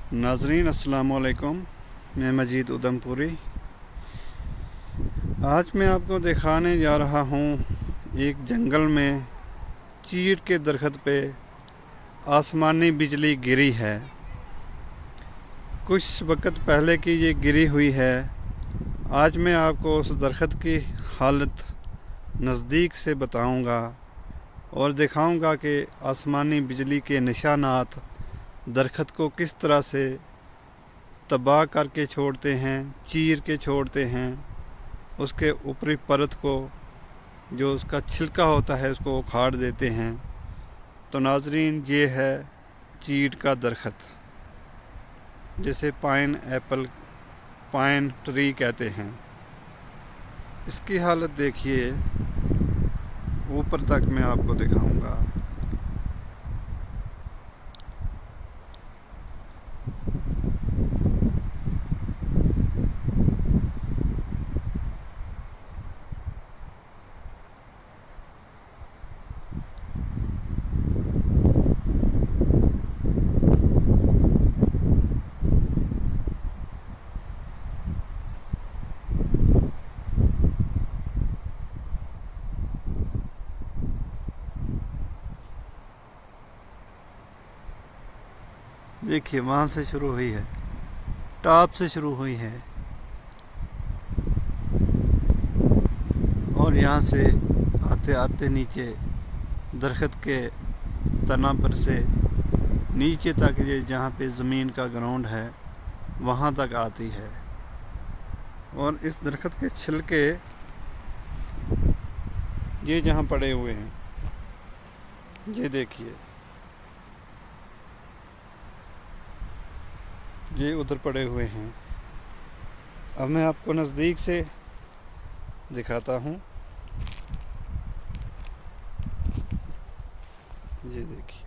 नाजरीन अस्सलाम वालेकुम। मैं मजीद उदमपुरी। आज मैं आपको दिखाने जा रहा हूँ एक जंगल में चीड़ के दरख्त पे आसमानी बिजली गिरी है। कुछ वक्त पहले की ये गिरी हुई है। आज मैं आपको उस दरख्त की हालत नज़दीक से बताऊंगा और दिखाऊंगा कि आसमानी बिजली के निशानात दरख्त को किस तरह से तबाह करके छोड़ते हैं, चीर के छोड़ते हैं। उसके ऊपरी परत को, जो उसका छिलका होता है, उसको उखाड़ देते हैं। तो नाजरीन, ये है चीड़ का दरख्त, जिसे पाइन ट्री कहते हैं। इसकी हालत देखिए, ऊपर तक मैं आपको दिखाऊंगा। देखिए, वहाँ से शुरू हुई है, टॉप से शुरू हुई है और यहाँ से आते आते नीचे दरख्त के तना पर से नीचे तक, ये जहाँ पे ज़मीन का ग्राउंड है वहाँ तक आती है। और इस दरख्त के छिलके ये जहाँ पड़े हुए हैं, ये देखिए, ये उधर पड़े हुए हैं। अब मैं आपको नज़दीक से दिखाता हूँ। ये देखिए,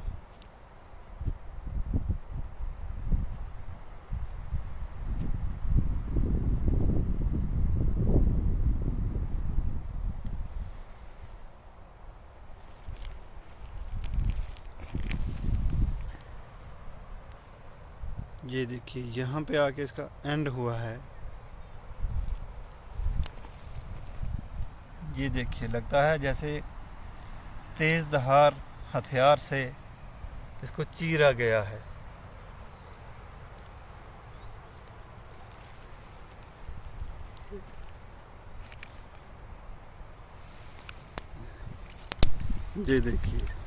ये देखिए, यहाँ पे आके इसका एंड हुआ है। ये देखिए, लगता है जैसे तेज़ धार हथियार से इसको चीरा गया है। ये देखिए,